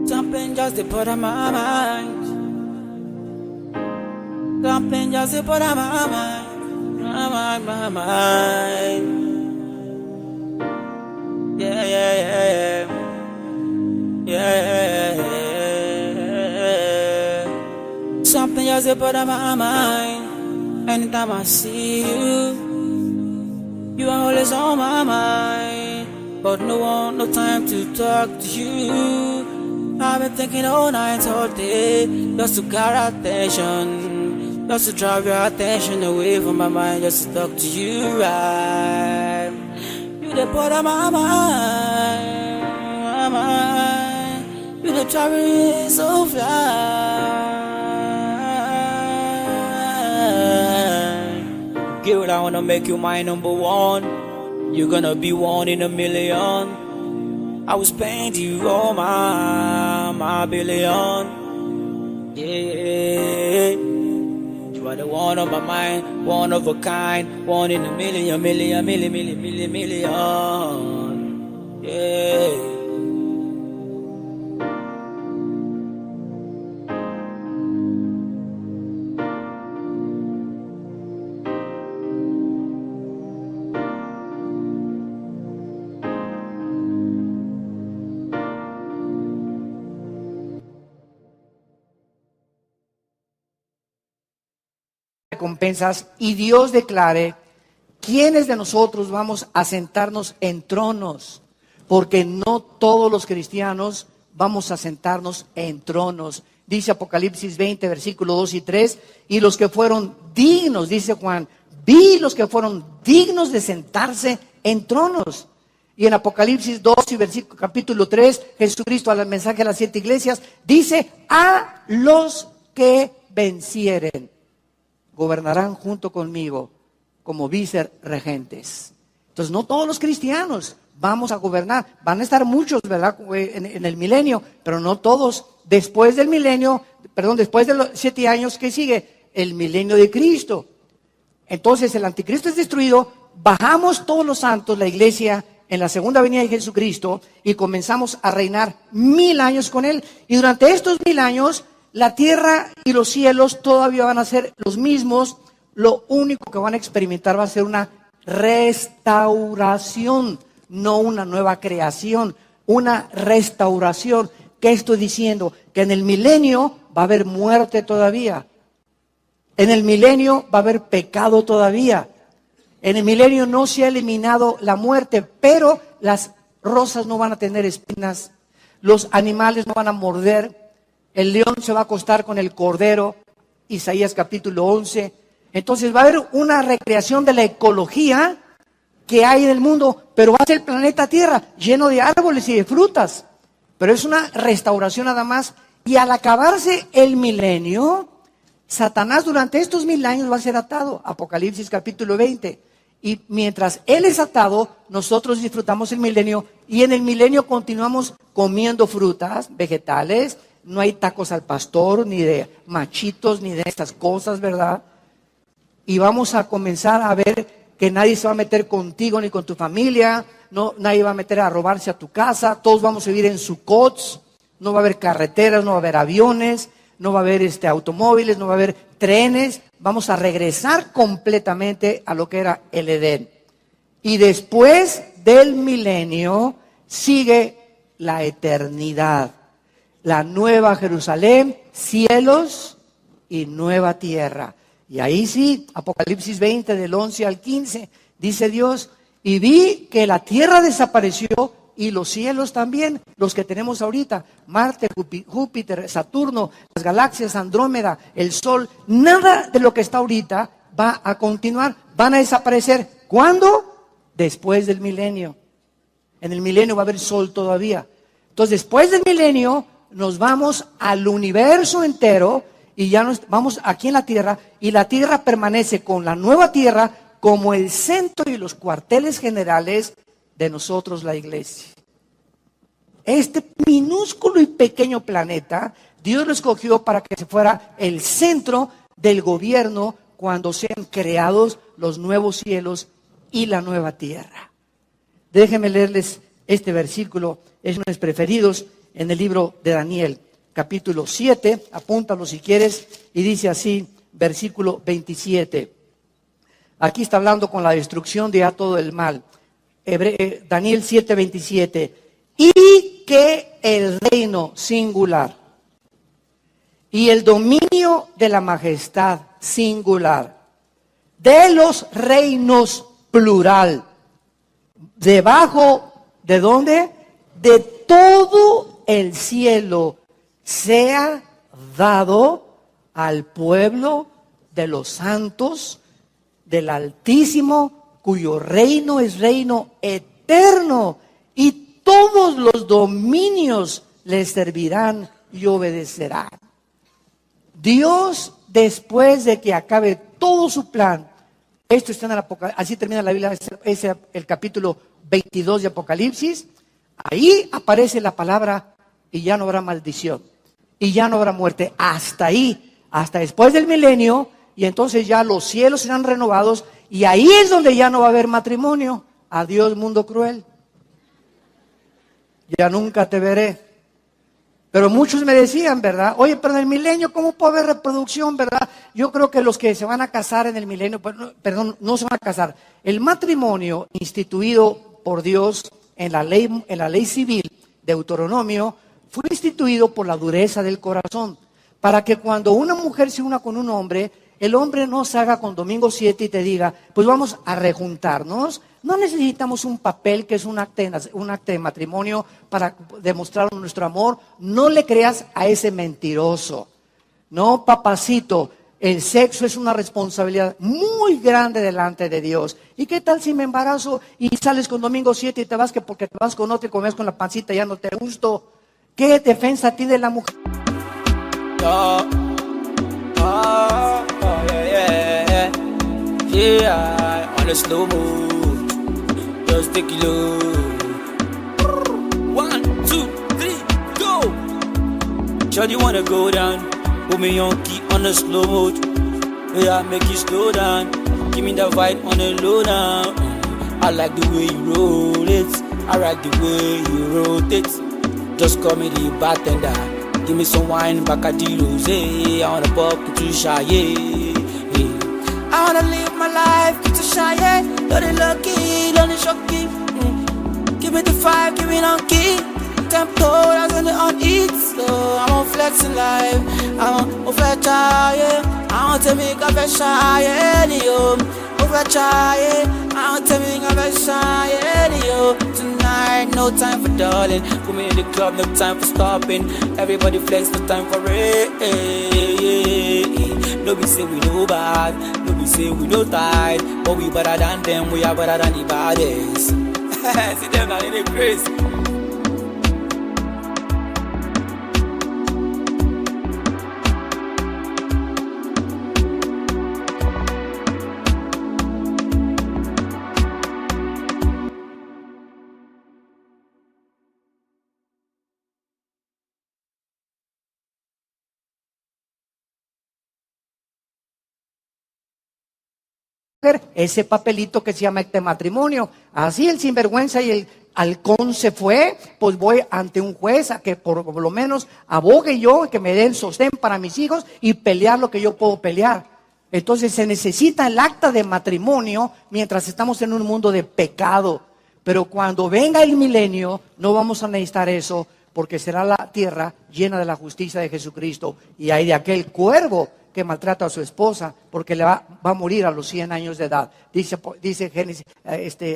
Something just to put on my mind. Something just to put on my mind. My mind. Yeah, yeah, yeah, yeah. Yeah. Something just to put on my mind. Anytime I see you, you are always on my mind. But no time to talk to you. I've been thinking all night, all day, just to get attention, just to drive your attention away from my mind, just to talk to you, right? You the part of my mind, you the traveling so fly. Girl, I wanna make you my number one. You're gonna be one in a million. I will spend you all my billion. Yeah, you are the one on my mind, one of a kind, one in a million. Yeah. recompensas y Dios declare quiénes de nosotros vamos a sentarnos en tronos, porque no todos los cristianos vamos a sentarnos en tronos. Dice Apocalipsis 20, versículo 2 y 3, y los que fueron dignos, dice Juan, vi los que fueron dignos de sentarse en tronos. Y en Apocalipsis 2 y versículo capítulo 3, Jesucristo al mensaje a las 7 iglesias dice: a los que vencieren gobernarán junto conmigo como vicerregentes. Entonces no todos los cristianos vamos a gobernar. Van a estar muchos, ¿verdad? En el milenio, pero no todos. Después del milenio, después de los 7 años que sigue, el milenio de Cristo. Entonces el anticristo es destruido, bajamos todos los santos, la iglesia, en la segunda venida de Jesucristo y comenzamos a reinar 1000 años con Él. Y durante estos 1000 años, la tierra y los cielos todavía van a ser los mismos. Lo único que van a experimentar va a ser una restauración, no una nueva creación, una restauración. ¿Qué estoy diciendo? Que en el milenio va a haber muerte todavía. En el milenio va a haber pecado todavía. En el milenio no se ha eliminado la muerte, pero las rosas no van a tener espinas, los animales no van a morder, el león se va a acostar con el cordero, Isaías capítulo 11. Entonces va a haber una recreación de la ecología que hay en el mundo, pero va a ser el planeta Tierra lleno de árboles y de frutas. Pero es una restauración nada más. Y al acabarse el milenio, Satanás durante estos 1000 años va a ser atado. Apocalipsis capítulo 20. Y mientras Él es atado, nosotros disfrutamos el milenio. Y en el milenio continuamos comiendo frutas, vegetales. No hay tacos al pastor, ni de machitos, ni de estas cosas, ¿verdad? Y vamos a comenzar a ver que nadie se va a meter contigo ni con tu familia. No, nadie va a meter a robarse a tu casa. Todos vamos a vivir en Sucots. No va a haber carreteras, no va a haber aviones, no va a haber automóviles, no va a haber trenes. Vamos a regresar completamente a lo que era el Edén. Y después del milenio sigue la eternidad. La nueva Jerusalén, cielos y nueva tierra. Y ahí sí, Apocalipsis 20 del 11 al 15, dice Dios, y vi que la tierra desapareció y los cielos también, los que tenemos ahorita, Marte, Júpiter, Saturno, las galaxias, Andrómeda, el Sol, nada de lo que está ahorita va a continuar, van a desaparecer. ¿Cuándo? Después del milenio. En el milenio va a haber sol todavía. Entonces, después del milenio, nos vamos al universo entero y ya vamos aquí en la Tierra, y la Tierra permanece con la nueva Tierra como el centro y los cuarteles generales de nosotros, la iglesia. Este minúsculo y pequeño planeta, Dios lo escogió para que se fuera el centro del gobierno cuando sean creados los nuevos cielos y la nueva tierra. Déjenme leerles este versículo, es uno de mis preferidos, en el libro de Daniel, capítulo 7, apúntalo si quieres, y dice así, versículo 27. Aquí está hablando con la destrucción de todo el mal. Daniel 7, 27. Y que el reino singular y el dominio de la majestad singular de los reinos plural, debajo de ¿dónde? De todo el cielo, sea dado al pueblo de los santos del Altísimo, cuyo reino es reino eterno, y todos los dominios les servirán y obedecerán. Dios, después de que acabe todo su plan, esto está en el Apocalipsis, así termina la Biblia, es el capítulo 22 de Apocalipsis, ahí aparece la palabra, y ya no habrá maldición, y ya no habrá muerte, hasta ahí, hasta después del milenio, y entonces ya los cielos serán renovados, y ahí es donde ya no va a haber matrimonio. Adiós, mundo cruel. Ya nunca te veré. Pero muchos me decían, ¿verdad? Oye, pero en el milenio, ¿cómo puede haber reproducción, verdad? Yo creo que los que se van a casar en el milenio, no se van a casar. El matrimonio instituido por Dios en la ley civil, Deuteronomio, fue instituido por la dureza del corazón, para que cuando una mujer se una con un hombre, el hombre no se haga con domingo 7 y te diga, pues vamos a rejuntarnos. No necesitamos un papel que es un acta de matrimonio para demostrar nuestro amor. No le creas a ese mentiroso. No, papacito, el sexo es una responsabilidad muy grande delante de Dios. ¿Y qué tal si me embarazo y sales con domingo 7 y te vas porque te vas con otro y comes con la pancita y ya no te gustó? ¿Qué defensa tiene la mujer? Yeah, on a slow move, just take it low. Sure you wanna go down, put me on key on the slow mode. Yeah, make you slow down, give me the vibe on the low down. I like the way you roll it, I like the way you rotate. Just call me the bartender, give me some wine, Bacardi Rosé. I wanna pop to shy, yeah. I wanna live my life, get to shy, yeah. Don't it lucky, don't it shocky. Give me the fire, give me on key. Tempo, that's when on eat. So I'm on flexing life, I'm on flex, yeah. I want to make a fresh yeah, yo. Over try, yeah. I want to make a fresh yeah, yo. Tonight, no time for darling. Put me in the club, no time for stopping. Everybody flex, no time for it. No be say we no bad, no be say we no tight, but we better than them, we are better than the baddest. See them now in the grace. Ese papelito que se llama este matrimonio. Así el sinvergüenza y el halcón se fue, pues voy ante un juez a que por lo menos abogue yo, que me den sostén para mis hijos y pelear lo que yo puedo pelear. Entonces se necesita el acta de matrimonio mientras estamos en un mundo de pecado. Pero cuando venga el milenio no vamos a necesitar eso, porque será la tierra llena de la justicia de Jesucristo. Y hay de aquel cuervo que maltrata a su esposa, porque le va a morir a los 100 años de edad. Dice Génesis,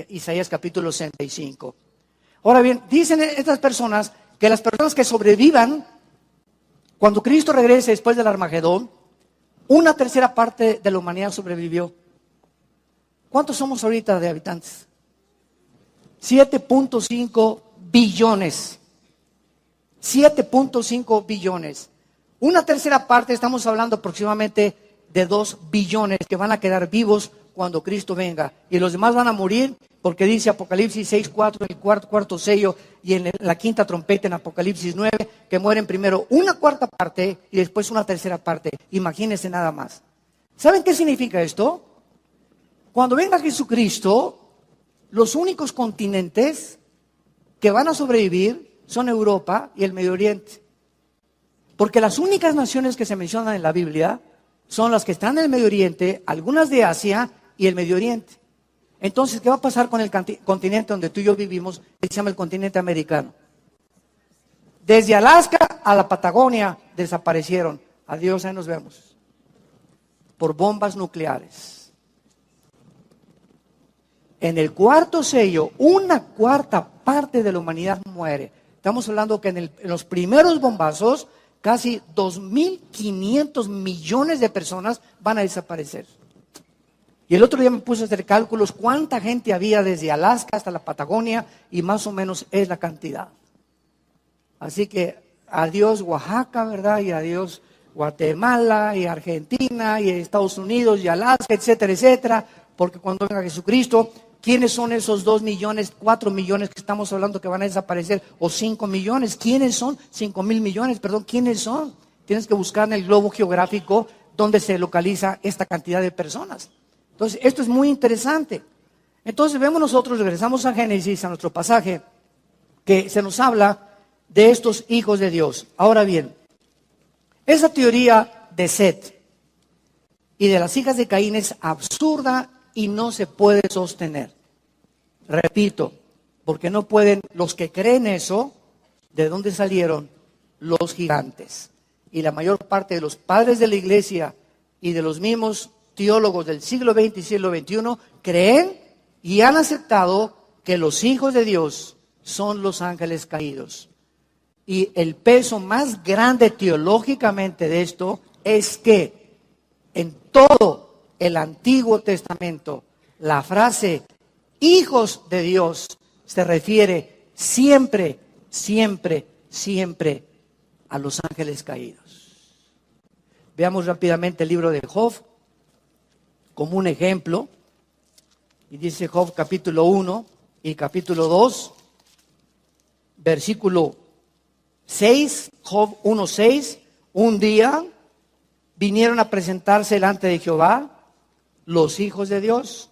Isaías capítulo 65. Ahora bien, dicen estas personas que las personas que sobrevivan, cuando Cristo regrese después del Armagedón, una tercera parte de la humanidad sobrevivió. ¿Cuántos somos ahorita de habitantes? 7.5 billones. 7.5 billones. Una tercera parte, estamos hablando aproximadamente de 2 billones que van a quedar vivos cuando Cristo venga. Y los demás van a morir porque dice Apocalipsis 6:4, el cuarto sello, y en la quinta trompeta en Apocalipsis 9, que mueren primero una cuarta parte y después una tercera parte. Imagínense nada más. ¿Saben qué significa esto? Cuando venga Jesucristo, los únicos continentes que van a sobrevivir son Europa y el Medio Oriente. Porque las únicas naciones que se mencionan en la Biblia son las que están en el Medio Oriente, algunas de Asia y el Medio Oriente. Entonces, ¿qué va a pasar con el continente donde tú y yo vivimos, que se llama el continente americano? Desde Alaska a la Patagonia desaparecieron. Adiós, ahí nos vemos. Por bombas nucleares. En el cuarto sello, una cuarta parte de la humanidad muere. Estamos hablando que en los primeros bombazos, casi 2.500 millones de personas van a desaparecer. Y el otro día me puse a hacer cálculos cuánta gente había desde Alaska hasta la Patagonia y más o menos es la cantidad. Así que adiós Oaxaca, ¿verdad? Y adiós Guatemala y Argentina y Estados Unidos y Alaska, etcétera, etcétera. Porque cuando venga Jesucristo, ¿quiénes son esos 2 millones, 4 millones que estamos hablando que van a desaparecer? O 5 millones, ¿quiénes son? 5,000 millones, perdón, ¿quiénes son? Tienes que buscar en el globo geográfico dónde se localiza esta cantidad de personas. Entonces, esto es muy interesante. Entonces, vemos nosotros, regresamos a Génesis, a nuestro pasaje, que se nos habla de estos hijos de Dios. Ahora bien, esa teoría de Set y de las hijas de Caín es absurda y no se puede sostener. Repito, porque no pueden, los que creen eso, ¿de dónde salieron? Los gigantes. Y la mayor parte de los padres de la iglesia y de los mismos teólogos del siglo XX y siglo XXI creen y han aceptado que los hijos de Dios son los ángeles caídos. Y el peso más grande teológicamente de esto es que en todo el Antiguo Testamento la frase hijos de Dios se refiere siempre, siempre, siempre a los ángeles caídos. Veamos rápidamente el libro de Job como un ejemplo. Y dice Job capítulo 1 y capítulo 2, versículo Job 1:6, un día vinieron a presentarse delante de Jehová los hijos de Dios.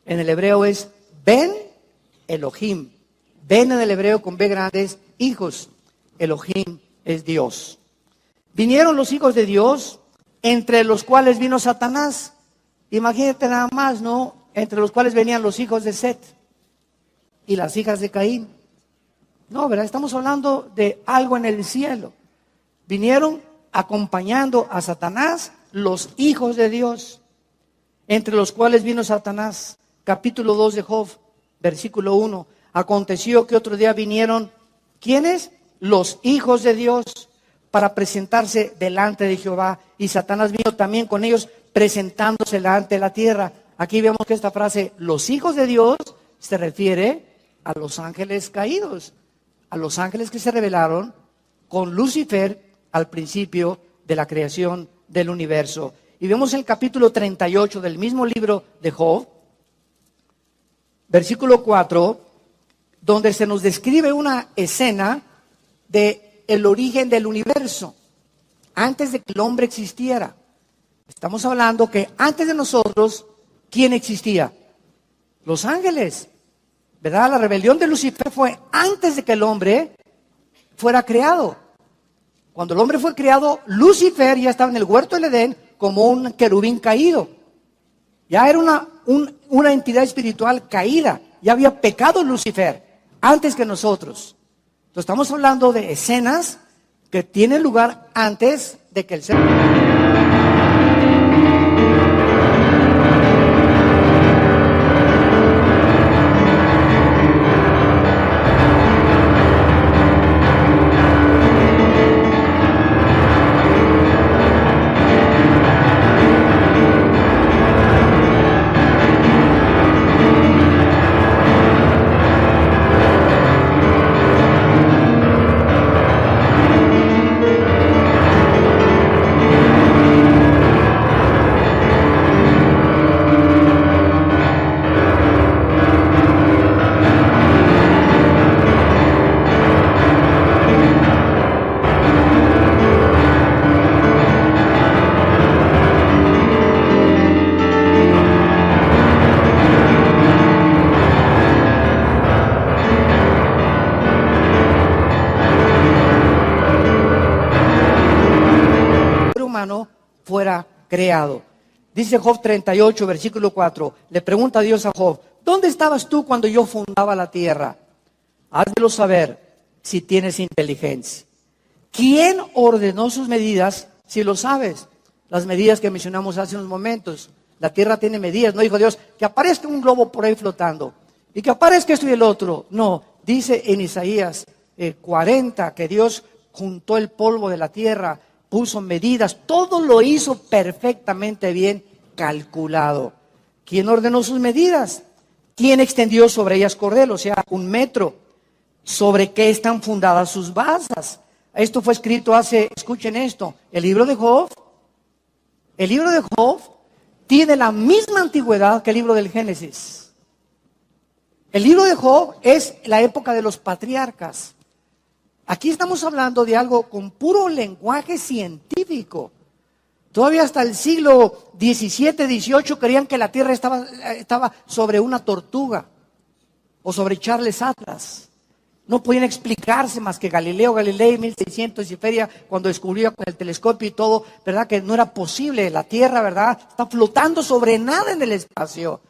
En el hebreo es Ben Elohim. Ben en el hebreo con B grande es hijos. Elohim es Dios. Vinieron los hijos de Dios, entre los cuales vino Satanás. Imagínate nada más, ¿no? Entre los cuales venían los hijos de Set y las hijas de Caín. No, ¿verdad? Estamos hablando de algo en el cielo. Vinieron acompañando a Satanás los hijos de Dios, entre los cuales vino Satanás. Capítulo 2 de Job, versículo 1. Aconteció que otro día vinieron, ¿quiénes? Los hijos de Dios, para presentarse delante de Jehová. Y Satanás vino también con ellos, presentándose delante de la tierra. Aquí vemos que esta frase, los hijos de Dios, se refiere a los ángeles caídos, a los ángeles que se rebelaron con Lucifer al principio de la creación del universo. Y vemos el capítulo 38 del mismo libro de Job, versículo 4, donde se nos describe una escena de el origen del universo, antes de que el hombre existiera. Estamos hablando que antes de nosotros, ¿quién existía? Los ángeles, ¿verdad? La rebelión de Lucifer fue antes de que el hombre fuera creado. Cuando el hombre fue creado, Lucifer ya estaba en el huerto del Edén como un querubín caído. Ya era una entidad espiritual caída. Ya había pecado Lucifer antes que nosotros. Entonces estamos hablando de escenas que tienen lugar antes de que el ser fuera creado. Dice Job 38, versículo 4, le pregunta a Dios a Job, ¿dónde estabas tú cuando yo fundaba la tierra? Házmelo saber si tienes inteligencia. ¿Quién ordenó sus medidas si lo sabes? Las medidas que mencionamos hace unos momentos. La tierra tiene medidas, no dijo Dios, que aparezca un globo por ahí flotando y que aparezca esto y el otro. No, dice en Isaías 40 que Dios juntó el polvo de la tierra, puso medidas, todo lo hizo perfectamente bien calculado. ¿Quién ordenó sus medidas? ¿Quién extendió sobre ellas cordel, o sea, 1 metro? ¿Sobre qué están fundadas sus basas? Esto fue escrito escuchen esto, el libro de Job tiene la misma antigüedad que el libro del Génesis. El libro de Job es la época de los patriarcas. Aquí estamos hablando de algo con puro lenguaje científico. Todavía hasta el siglo XVII, XVIII creían que la Tierra estaba sobre una tortuga o sobre Charles Atlas. No podían explicarse más que Galileo Galilei, 1600 y feria, cuando descubrió con el telescopio y todo, ¿verdad? Que no era posible. La Tierra, ¿verdad? Está flotando sobre nada en el espacio.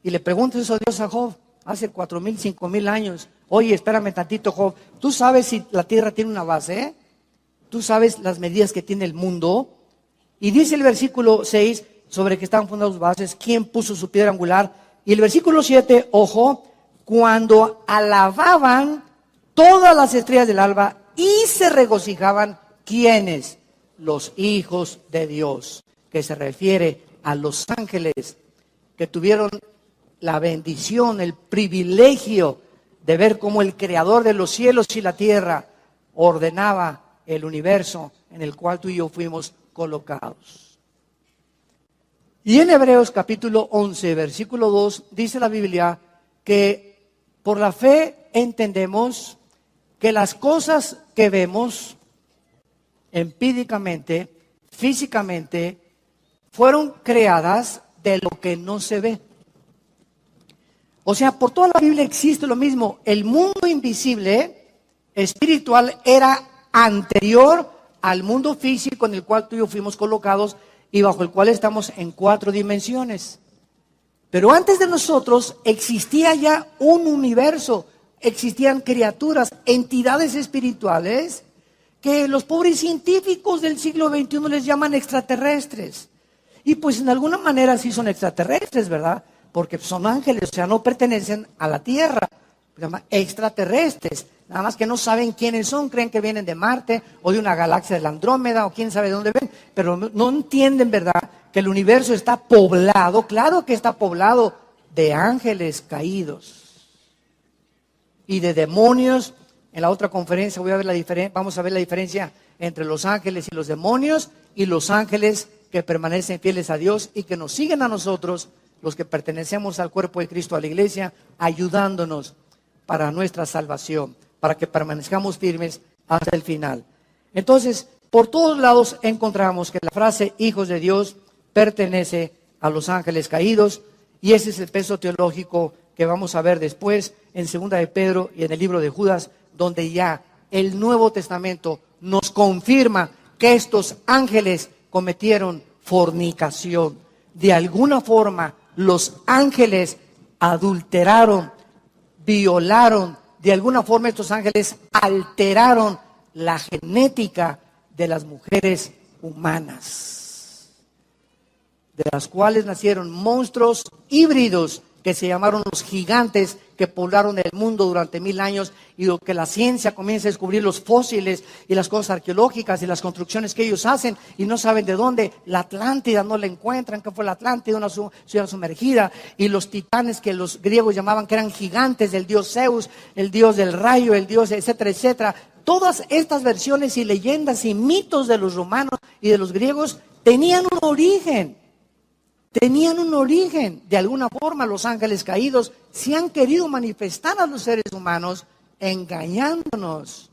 Y le pregunta eso a Dios a Job, hace 4,000, 5,000 años. Oye, espérame tantito, Job. ¿Tú sabes si la Tierra tiene una base? ¿Tú sabes las medidas que tiene el mundo? Y dice el versículo 6, sobre que estaban fundadas bases, ¿quién puso su piedra angular? Y el versículo 7, ojo, cuando alababan todas las estrellas del alba y se regocijaban, ¿quiénes? Los hijos de Dios, que se refiere a los ángeles que tuvieron la bendición, el privilegio de ver cómo el creador de los cielos y la tierra ordenaba el universo en el cual tú y yo fuimos colocados. Y en Hebreos capítulo 11, versículo 2, dice la Biblia que por la fe entendemos que las cosas que vemos empíricamente, físicamente, fueron creadas de lo que no se ve. O sea, por toda la Biblia existe lo mismo. El mundo invisible, espiritual, era anterior al mundo físico en el cual tú y yo fuimos colocados y bajo el cual estamos en 4 dimensiones. Pero antes de nosotros existía ya un universo, existían criaturas, entidades espirituales que los pobres científicos del siglo XXI les llaman extraterrestres. Y pues en alguna manera sí son extraterrestres, ¿verdad? Porque son ángeles, o sea, no pertenecen a la Tierra. Se llaman extraterrestres. Nada más que no saben quiénes son, creen que vienen de Marte o de una galaxia de la Andrómeda o quién sabe de dónde ven. Pero no entienden, ¿verdad?, que el universo está poblado, claro que está poblado de ángeles caídos y de demonios. En la otra conferencia vamos a ver la diferencia entre los ángeles y los demonios y los ángeles que permanecen fieles a Dios y que nos siguen a nosotros, los que pertenecemos al cuerpo de Cristo, a la iglesia, ayudándonos para nuestra salvación, para que permanezcamos firmes hasta el final. Entonces, por todos lados encontramos que la frase hijos de Dios pertenece a los ángeles caídos, y ese es el peso teológico que vamos a ver después en 2 de Pedro y en el libro de Judas, donde ya el Nuevo Testamento nos confirma que estos ángeles cometieron fornicación. De alguna forma, los ángeles adulteraron, violaron, de alguna forma estos ángeles alteraron la genética de las mujeres humanas, de las cuales nacieron monstruos híbridos que se llamaron los gigantes, que poblaron el mundo durante 1000 años, y lo que la ciencia comienza a descubrir, los fósiles y las cosas arqueológicas y las construcciones que ellos hacen y no saben de dónde. La Atlántida no la encuentran, que fue la Atlántida, una ciudad sumergida, y los titanes que los griegos llamaban que eran gigantes, el dios Zeus, el dios del rayo, el dios etcétera, etcétera. Todas estas versiones y leyendas y mitos de los romanos y de los griegos tenían un origen. De alguna forma los ángeles caídos se han querido manifestar a los seres humanos engañándonos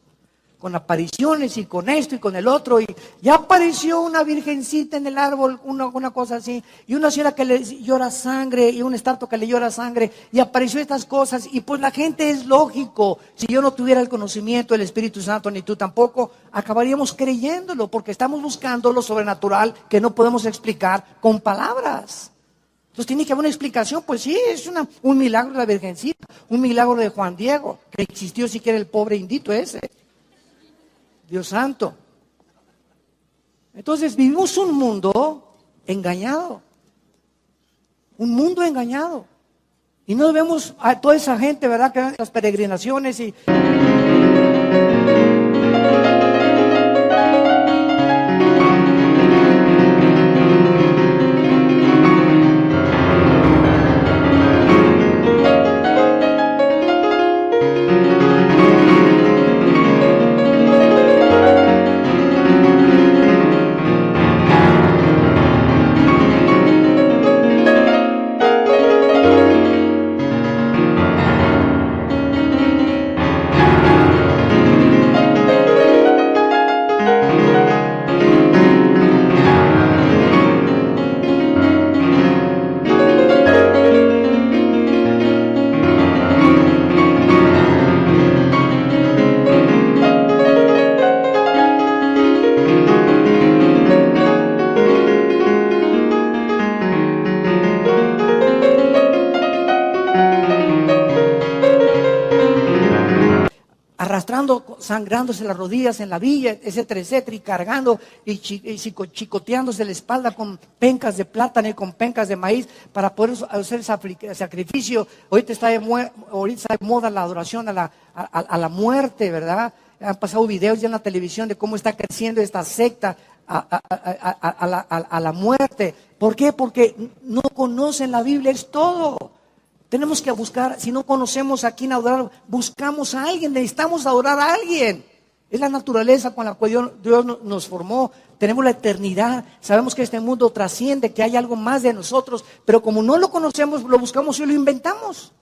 con apariciones y con esto y con el otro, y ya apareció una virgencita en el árbol, una cosa así, y una señora que le llora sangre y un estatua que le llora sangre, y apareció estas cosas, y pues la gente, es lógico, si yo no tuviera el conocimiento del Espíritu Santo, ni tú tampoco, acabaríamos creyéndolo, porque estamos buscando lo sobrenatural que no podemos explicar con palabras. Entonces tiene que haber una explicación. Pues sí, es un milagro de la virgencita, un milagro de Juan Diego, que existió siquiera el pobre indito ese. Dios santo. Entonces vivimos un mundo engañado. Un mundo engañado. Y no vemos a toda esa gente, ¿verdad?, que van a las peregrinaciones y... sangrándose las rodillas en la villa, etcétera, etcétera, y cargando y chicoteándose la espalda con pencas de plátano y con pencas de maíz para poder hacer sacrificio. Ahorita está de moda la adoración a la muerte, ¿verdad? Han pasado videos ya en la televisión de cómo está creciendo esta secta a la muerte. ¿Por qué? Porque no conocen la Biblia, es todo. Tenemos que buscar, si no conocemos a quién adorar, buscamos a alguien, necesitamos adorar a alguien. Es la naturaleza con la cual Dios nos formó. Tenemos la eternidad, sabemos que este mundo trasciende, que hay algo más de nosotros, pero como no lo conocemos, lo buscamos y lo inventamos.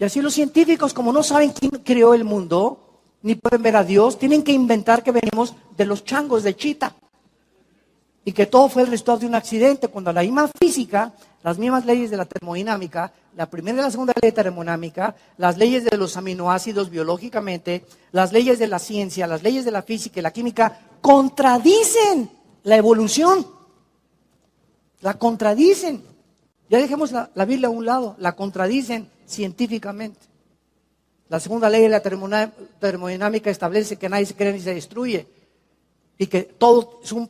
Y así los científicos, como no saben quién creó el mundo, ni pueden ver a Dios, tienen que inventar que venimos de los changos de Chita. Y que todo fue el resultado de un accidente, cuando la misma física, las mismas leyes de la termodinámica, la primera y la segunda ley termodinámica, las leyes de los aminoácidos biológicamente, las leyes de la ciencia, las leyes de la física y la química, contradicen la evolución. La contradicen. Ya dejemos la Biblia a un lado, la contradicen científicamente. La segunda ley de la termodinámica establece que nadie se crea ni se destruye y que todo es un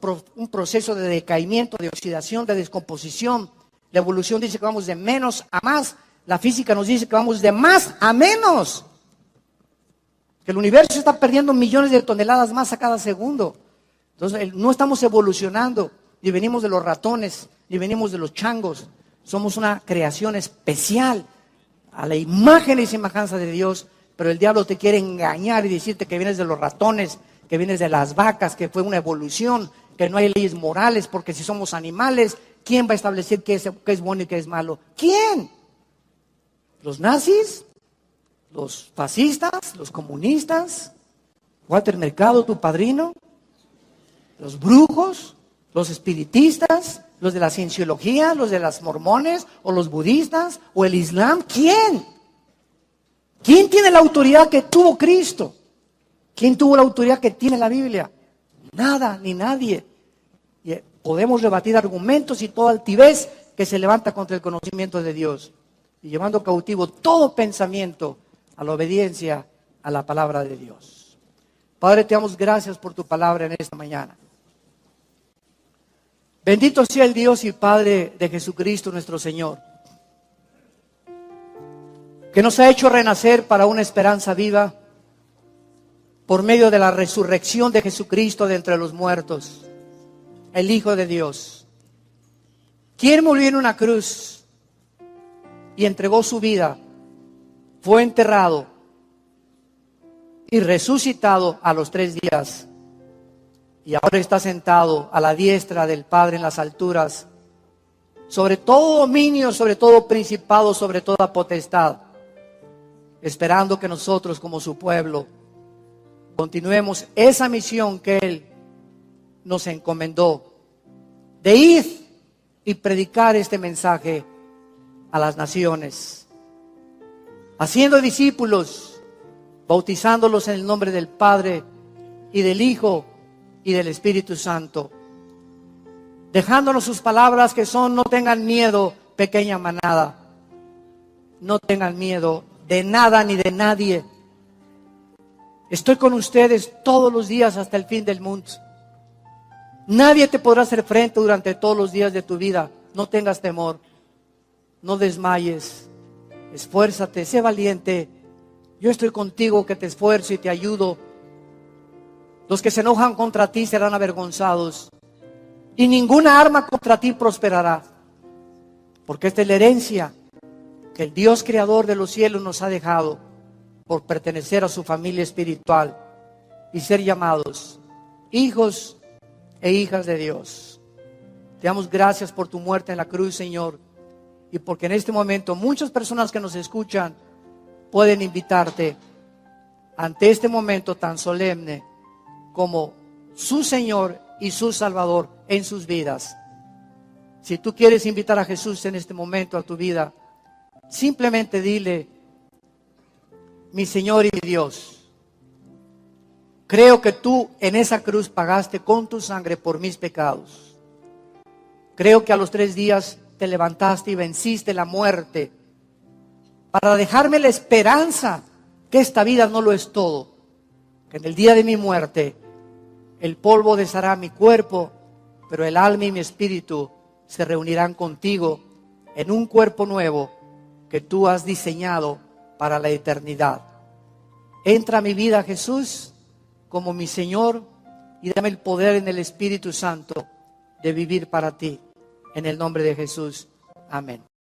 proceso de decaimiento, de oxidación, de descomposición. La evolución dice que vamos de menos a más. La física nos dice que vamos de más a menos. Que el universo está perdiendo millones de toneladas más a cada segundo. Entonces no estamos evolucionando, ni venimos de los ratones, ni venimos de los changos. Somos una creación especial, a la imagen y semejanza de Dios, pero el diablo te quiere engañar y decirte que vienes de los ratones, que vienes de las vacas, que fue una evolución, que no hay leyes morales, porque si somos animales, ¿quién va a establecer qué es bueno y qué es malo? ¿Quién? ¿Los nazis? ¿Los fascistas? ¿Los comunistas? ¿Walter Mercado, tu padrino? ¿Los brujos? ¿Los espiritistas? ¿Los de la cienciología? ¿Los de las mormones? ¿O los budistas? ¿O el islam? ¿Quién? ¿Quién tiene la autoridad que tuvo Cristo? ¿Quién tuvo la autoridad que tiene la Biblia? Nada, ni nadie. Y podemos rebatir argumentos y toda altivez que se levanta contra el conocimiento de Dios. Y llevando cautivo todo pensamiento a la obediencia a la palabra de Dios. Padre, te damos gracias por tu palabra en esta mañana. Bendito sea el Dios y Padre de Jesucristo nuestro Señor, que nos ha hecho renacer para una esperanza viva por medio de la resurrección de Jesucristo de entre los muertos, el Hijo de Dios, quien murió en una cruz y entregó su vida, fue enterrado y resucitado a los 3 días. Y ahora está sentado a la diestra del Padre en las alturas, sobre todo dominio, sobre todo principado, sobre toda potestad, esperando que nosotros como su pueblo continuemos esa misión que Él nos encomendó, de ir y predicar este mensaje a las naciones, haciendo discípulos, bautizándolos en el nombre del Padre y del Hijo y del Espíritu Santo, dejándonos sus palabras que son: no tengan miedo, pequeña manada, no tengan miedo de nada ni de nadie. Estoy con ustedes todos los días hasta el fin del mundo. Nadie te podrá hacer frente durante todos los días de tu vida. No tengas temor, no desmayes, esfuérzate, sé valiente. Yo estoy contigo, que te esfuerzo y te ayudo. Los que se enojan contra ti serán avergonzados, y ninguna arma contra ti prosperará, porque esta es la herencia que el Dios creador de los cielos nos ha dejado por pertenecer a su familia espiritual y ser llamados hijos e hijas de Dios. Te damos gracias por tu muerte en la cruz, Señor, y porque en este momento muchas personas que nos escuchan pueden invitarte ante este momento tan solemne como su Señor y su Salvador en sus vidas. Si tú quieres invitar a Jesús en este momento a tu vida, simplemente dile: mi Señor y mi Dios, creo que tú en esa cruz pagaste con tu sangre por mis pecados. Creo que a los 3 días te levantaste y venciste la muerte para dejarme la esperanza que esta vida no lo es todo, que en el día de mi muerte el polvo deshará mi cuerpo, pero el alma y mi espíritu se reunirán contigo en un cuerpo nuevo que tú has diseñado para la eternidad. Entra a mi vida, Jesús, como mi Señor, y dame el poder en el Espíritu Santo de vivir para ti. En el nombre de Jesús. Amén.